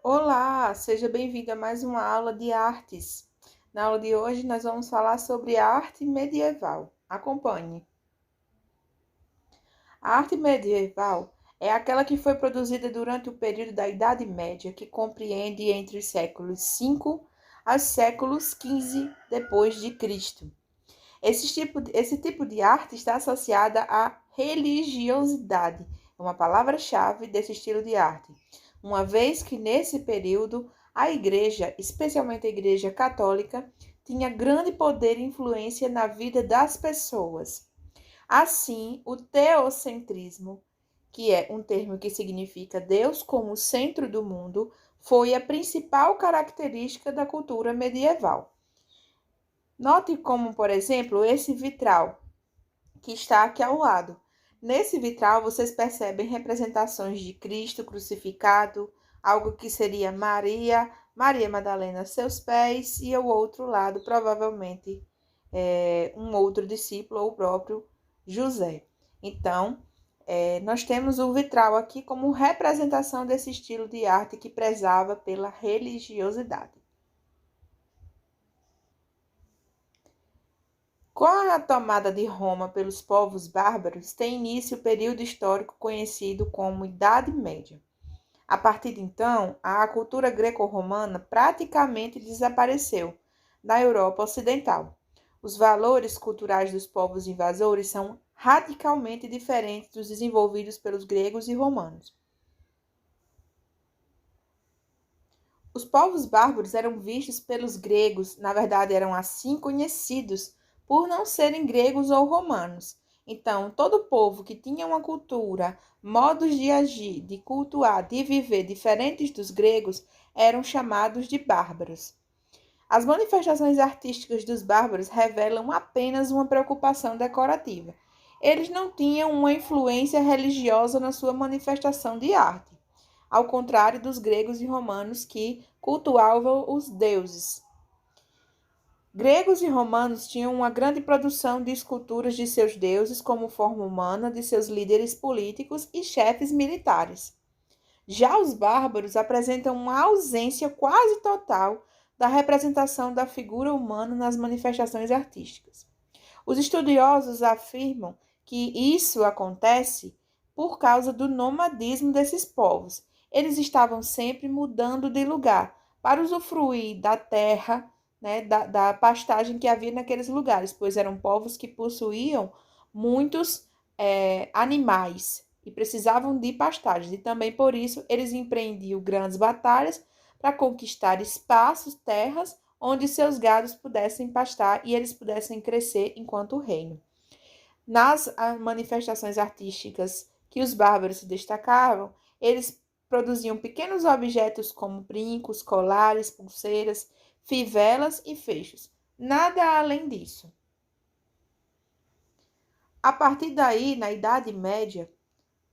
Olá, seja bem-vindo a mais uma aula de artes. Na aula de hoje, nós vamos falar sobre a arte medieval. Acompanhe. A arte medieval é aquela que foi produzida durante o período da Idade Média, que compreende entre os séculos 5 aos séculos 15 depois de Cristo. Esse tipo de arte está associada à religiosidade, é uma palavra-chave desse estilo de arte, uma vez que nesse período a Igreja, especialmente a Igreja Católica, tinha grande poder e influência na vida das pessoas. Assim, o teocentrismo, que é um termo que significa Deus como centro do mundo, foi a principal característica da cultura medieval. Note como, por exemplo, esse vitral que está aqui ao lado. Nesse vitral, vocês percebem representações de Cristo crucificado, algo que seria Maria, Maria Madalena, seus pés, e ao outro lado, provavelmente, um outro discípulo, ou o próprio José. Então, nós temos o vitral aqui como representação desse estilo de arte que prezava pela religiosidade. Com a tomada de Roma pelos povos bárbaros, tem início o período histórico conhecido como Idade Média. A partir de então, a cultura greco-romana praticamente desapareceu na Europa Ocidental. Os valores culturais dos povos invasores são radicalmente diferentes dos desenvolvidos pelos gregos e romanos. Os povos bárbaros eram vistos pelos gregos, na verdade eram assim conhecidos, por não serem gregos ou romanos. Então, todo povo que tinha uma cultura, modos de agir, de cultuar, de viver diferentes dos gregos, eram chamados de bárbaros. As manifestações artísticas dos bárbaros revelam apenas uma preocupação decorativa. Eles não tinham uma influência religiosa na sua manifestação de arte, ao contrário dos gregos e romanos que cultuavam os deuses. Gregos e romanos tinham uma grande produção de esculturas de seus deuses como forma humana de seus líderes políticos e chefes militares. Já os bárbaros apresentam uma ausência quase total da representação da figura humana nas manifestações artísticas. Os estudiosos afirmam que isso acontece por causa do nomadismo desses povos. Eles estavam sempre mudando de lugar para usufruir da terra, né, da pastagem que havia naqueles lugares, pois eram povos que possuíam muitos animais e precisavam de pastagens. E também por isso eles empreendiam grandes batalhas para conquistar espaços, terras, onde seus gados pudessem pastar e eles pudessem crescer enquanto reino. Nas manifestações artísticas que os bárbaros se destacavam, eles produziam pequenos objetos como brincos, colares, pulseiras, fivelas e fechos. Nada além disso. A partir daí, na Idade Média,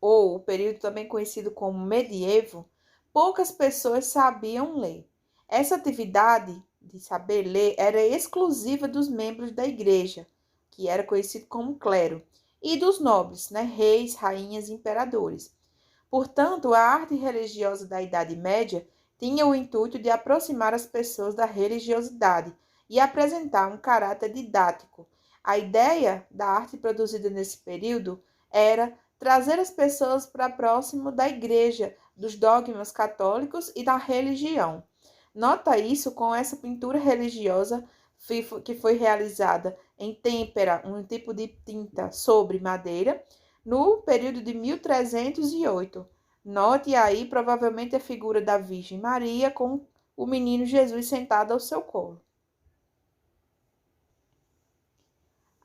ou o período também conhecido como medievo, poucas pessoas sabiam ler. Essa atividade de saber ler era exclusiva dos membros da igreja, que era conhecido como clero, e dos nobres, né, reis, rainhas e imperadores. Portanto, a arte religiosa da Idade Média tinha o intuito de aproximar as pessoas da religiosidade e apresentar um caráter didático. A ideia da arte produzida nesse período era trazer as pessoas para próximo da igreja, dos dogmas católicos e da religião. Nota isso com essa pintura religiosa que foi realizada em têmpera, um tipo de tinta sobre madeira, no período de 1308. Note aí provavelmente a figura da Virgem Maria com o menino Jesus sentado ao seu colo.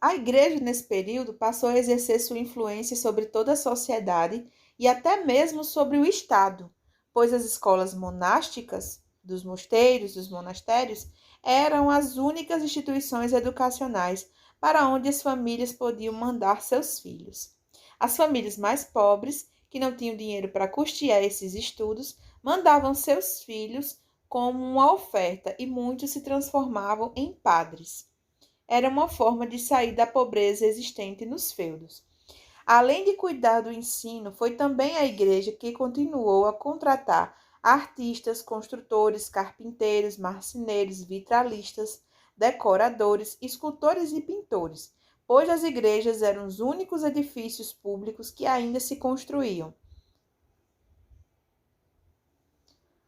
A igreja, nesse período, passou a exercer sua influência sobre toda a sociedade e até mesmo sobre o Estado, pois as escolas monásticas, dos mosteiros, dos monastérios, eram as únicas instituições educacionais para onde as famílias podiam mandar seus filhos. As famílias mais pobres, que não tinham dinheiro para custear esses estudos, mandavam seus filhos como uma oferta e muitos se transformavam em padres. Era uma forma de sair da pobreza existente nos feudos. Além de cuidar do ensino, foi também a igreja que continuou a contratar artistas, construtores, carpinteiros, marceneiros, vitralistas, decoradores, escultores e pintores, pois as igrejas eram os únicos edifícios públicos que ainda se construíam.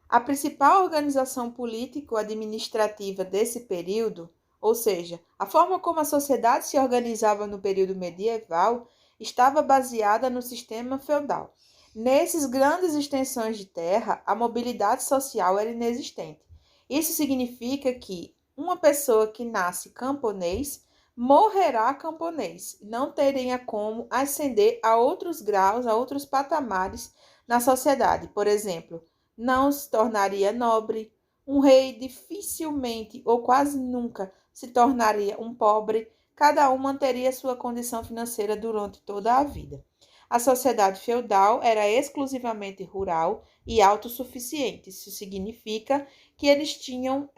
A principal organização político-administrativa desse período, ou seja, a forma como a sociedade se organizava no período medieval, estava baseada no sistema feudal. Nessas grandes extensões de terra, a mobilidade social era inexistente. Isso significa que uma pessoa que nasce camponês morrerá camponês, não teria como ascender a outros graus, a outros patamares na sociedade. Por exemplo, não se tornaria nobre, um rei dificilmente ou quase nunca se tornaria um pobre, cada um manteria sua condição financeira durante toda a vida. A sociedade feudal era exclusivamente rural e autossuficiente. Isso significa que eles tinham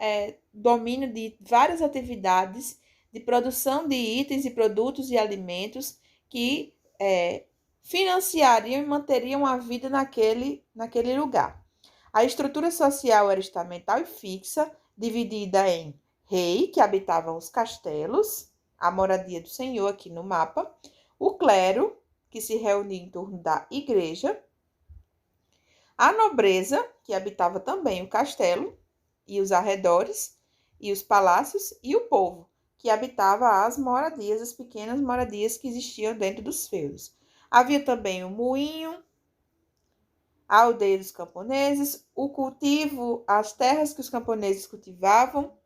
domínio de várias atividades de produção de itens e produtos e alimentos que financiariam e manteriam a vida naquele lugar. A estrutura social era estamental e fixa, dividida em rei, que habitava os castelos, a moradia do senhor aqui no mapa, o clero, que se reunia em torno da igreja, a nobreza, que habitava também o castelo e os arredores, e os palácios, e o povo, que habitava as moradias, as pequenas moradias que existiam dentro dos feudos. Havia também o moinho, a aldeia dos camponeses, o cultivo, as terras que os camponeses cultivavam,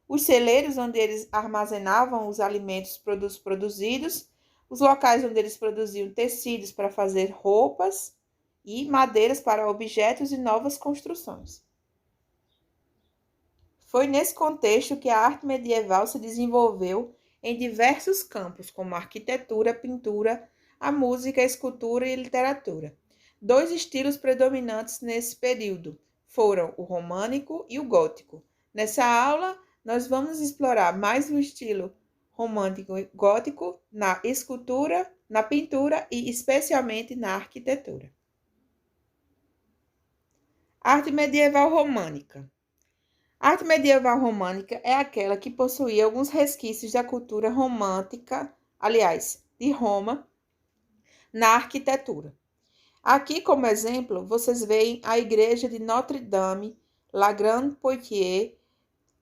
os celeiros onde eles armazenavam os alimentos produzidos, os locais onde eles produziam tecidos para fazer roupas e madeiras para objetos e novas construções. Foi nesse contexto que a arte medieval se desenvolveu em diversos campos, como a arquitetura, a pintura, a música, a escultura e a literatura. Dois estilos predominantes nesse período foram o românico e o gótico. Nessa aula, nós vamos explorar mais o estilo romântico e gótico na escultura, na pintura e especialmente na arquitetura. Arte medieval românica. A arte medieval românica é aquela que possuía alguns resquícios da cultura romântica, aliás, de Roma, na arquitetura. Aqui, como exemplo, vocês veem a igreja de Notre-Dame, La Grande-Poitiers,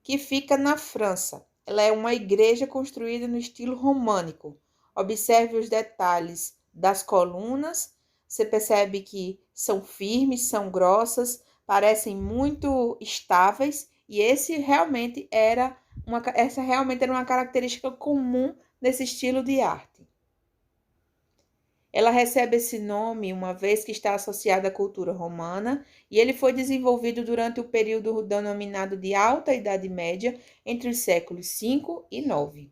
que fica na França. Ela é uma igreja construída no estilo românico. Observe os detalhes das colunas. Você percebe que são firmes, são grossas, parecem muito estáveis. E essa realmente era uma característica comum desse estilo de arte. Ela recebe esse nome uma vez que está associada à cultura romana e ele foi desenvolvido durante o período denominado de Alta Idade Média, entre os séculos V e IX.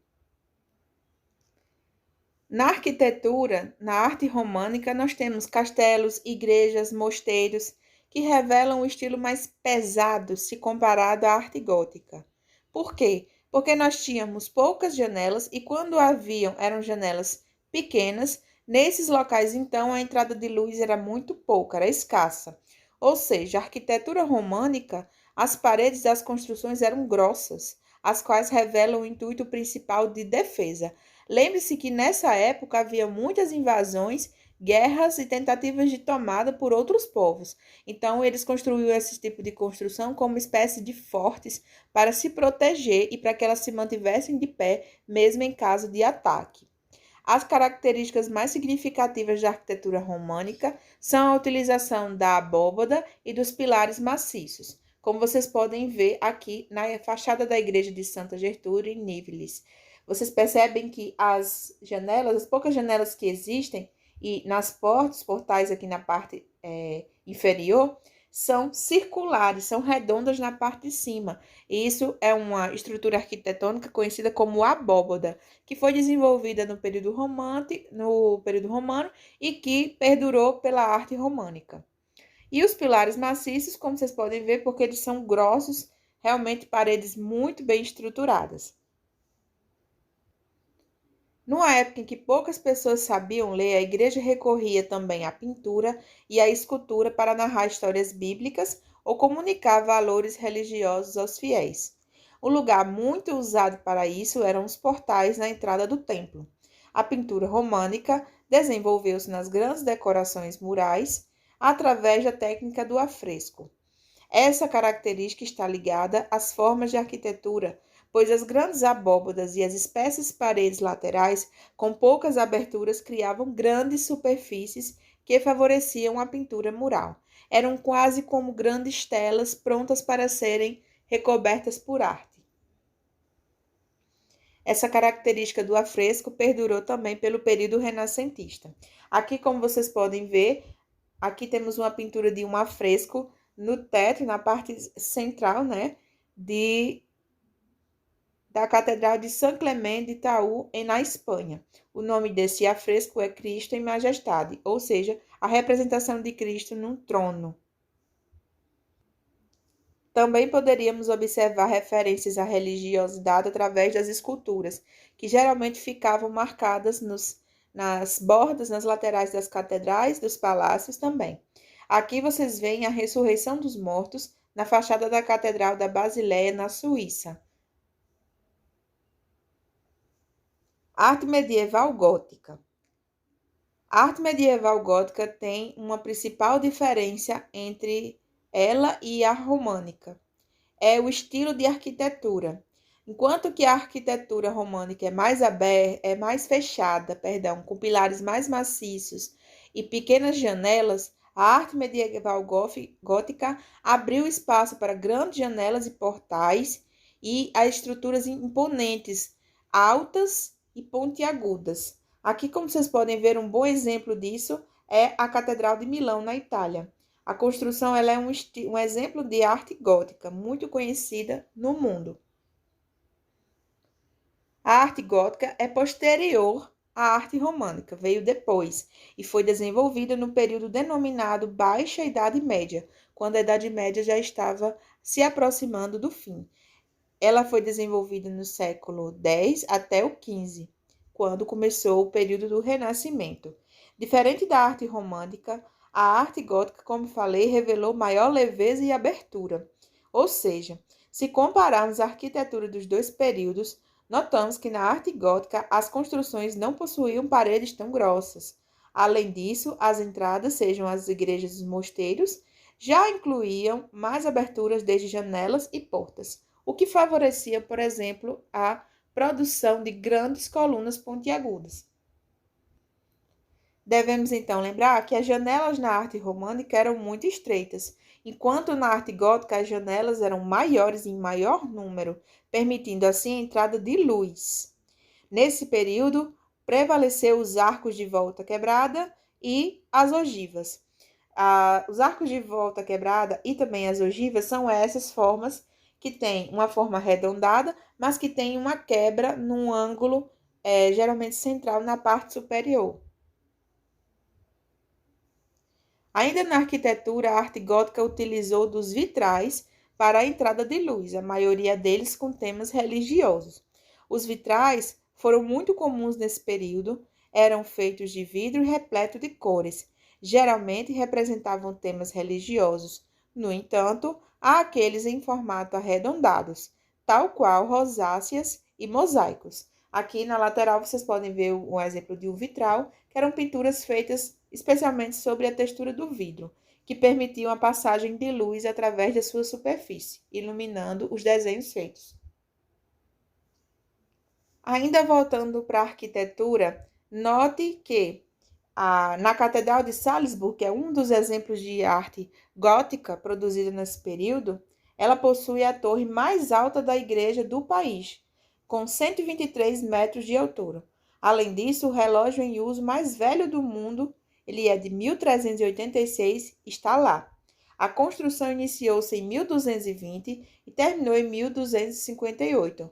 Na arquitetura, na arte românica, nós temos castelos, igrejas, mosteiros, que revelam um estilo mais pesado se comparado à arte gótica. Por quê? Porque nós tínhamos poucas janelas e quando eram janelas pequenas. Nesses locais, então, a entrada de luz era muito pouca, era escassa. Ou seja, a arquitetura românica, as paredes das construções eram grossas, as quais revelam o intuito principal de defesa. Lembre-se que nessa época havia muitas invasões, guerras e tentativas de tomada por outros povos. Então, eles construíam esse tipo de construção como uma espécie de fortes para se proteger e para que elas se mantivessem de pé, mesmo em caso de ataque. As características mais significativas da arquitetura românica são a utilização da abóbada e dos pilares maciços, como vocês podem ver aqui na fachada da igreja de Santa Gertrude, em Nivelles. Vocês percebem que as poucas janelas que existem, e nas portais aqui na parte inferior, são circulares, são redondas na parte de cima. E isso é uma estrutura arquitetônica conhecida como abóbada, que foi desenvolvida no período romano e que perdurou pela arte românica. E os pilares maciços, como vocês podem ver, porque eles são grossos, realmente paredes muito bem estruturadas. Numa época em que poucas pessoas sabiam ler, a igreja recorria também à pintura e à escultura para narrar histórias bíblicas ou comunicar valores religiosos aos fiéis. Um lugar muito usado para isso eram os portais na entrada do templo. A pintura românica desenvolveu-se nas grandes decorações murais através da técnica do afresco. Essa característica está ligada às formas de arquitetura, pois as grandes abóbadas e as espessas paredes laterais, com poucas aberturas, criavam grandes superfícies que favoreciam a pintura mural. Eram quase como grandes telas prontas para serem recobertas por arte. Essa característica do afresco perdurou também pelo período renascentista. Aqui, como vocês podem ver, aqui temos uma pintura de um afresco no teto, na parte central, né, da Catedral de San Clemente de Itaú, na Espanha. O nome desse afresco é Cristo em Majestade, ou seja, a representação de Cristo num trono. Também poderíamos observar referências à religiosidade através das esculturas, que geralmente ficavam marcadas nas bordas, nas laterais das catedrais, dos palácios também. Aqui vocês veem a ressurreição dos mortos na fachada da Catedral da Basileia, na Suíça. Arte medieval gótica. A arte medieval gótica tem uma principal diferença entre ela e a românica. É o estilo de arquitetura. Enquanto que a arquitetura românica é mais aberta, é mais fechada, com pilares mais maciços e pequenas janelas, a arte medieval gótica abriu espaço para grandes janelas e portais e a estruturas imponentes, altas e pontiagudas. Aqui, como vocês podem ver, um bom exemplo disso é a Catedral de Milão, na Itália. A construção ela é um exemplo de arte gótica, muito conhecida no mundo. A arte gótica é posterior à arte românica, veio depois, e foi desenvolvida no período denominado Baixa Idade Média, quando a Idade Média já estava se aproximando do fim. Ela foi desenvolvida no século X até o XV, quando começou o período do Renascimento. Diferente da arte romântica, a arte gótica, como falei, revelou maior leveza e abertura. Ou seja, se compararmos a arquitetura dos dois períodos, notamos que na arte gótica as construções não possuíam paredes tão grossas. Além disso, as entradas, sejam as igrejas e os mosteiros, já incluíam mais aberturas desde janelas e portas, o que favorecia, por exemplo, a produção de grandes colunas pontiagudas. Devemos então lembrar que as janelas na arte românica eram muito estreitas, enquanto na arte gótica as janelas eram maiores em maior número, permitindo assim a entrada de luz. Nesse período, prevaleceu os arcos de volta quebrada e as ogivas. Os arcos de volta quebrada e também as ogivas são essas formas que têm uma forma arredondada, mas que tem uma quebra num ângulo geralmente central na parte superior. Ainda na arquitetura, a arte gótica utilizou dos vitrais para a entrada de luz, a maioria deles com temas religiosos. Os vitrais foram muito comuns nesse período, eram feitos de vidro e repleto de cores. Geralmente representavam temas religiosos. No entanto, há aqueles em formato arredondados, tal qual rosáceas e mosaicos. Aqui na lateral vocês podem ver um exemplo de um vitral, que eram pinturas feitas especialmente sobre a textura do vidro, que permitiam a passagem de luz através da sua superfície, iluminando os desenhos feitos. Ainda voltando para a arquitetura, note que na Catedral de Salzburg, que é um dos exemplos de arte gótica produzida nesse período, ela possui a torre mais alta da igreja do país, com 123 metros de altura. Além disso, o relógio em uso mais velho do mundo, ele é de 1386, está lá. A construção iniciou-se em 1220 e terminou em 1258.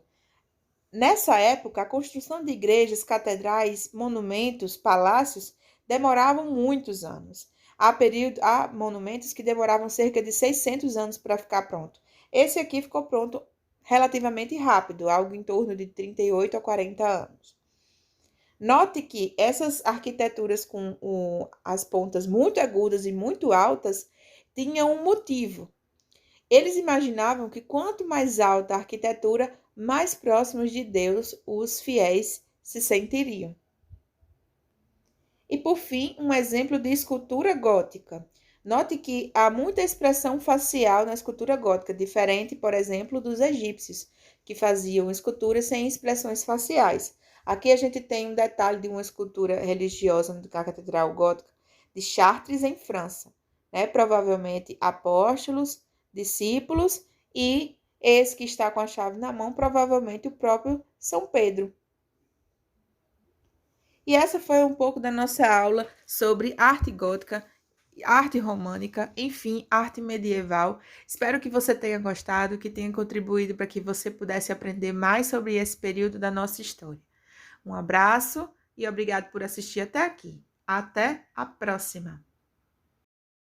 Nessa época, a construção de igrejas, catedrais, monumentos, palácios demoravam muitos anos. Há monumentos que demoravam cerca de 600 anos para ficar pronto. Esse aqui ficou pronto relativamente rápido, algo em torno de 38 a 40 anos. Note que essas arquiteturas com as pontas muito agudas e muito altas tinham um motivo. Eles imaginavam que quanto mais alta a arquitetura, mais próximos de Deus os fiéis se sentiriam. E por fim, um exemplo de escultura gótica. Note que há muita expressão facial na escultura gótica, diferente, por exemplo, dos egípcios, que faziam esculturas sem expressões faciais. Aqui a gente tem um detalhe de uma escultura religiosa da Catedral Gótica de Chartres, em França. Provavelmente apóstolos, discípulos e esse que está com a chave na mão, provavelmente o próprio São Pedro. E essa foi um pouco da nossa aula sobre arte gótica, arte românica, enfim, arte medieval. Espero que você tenha gostado, que tenha contribuído para que você pudesse aprender mais sobre esse período da nossa história. Um abraço e obrigado por assistir até aqui. Até a próxima!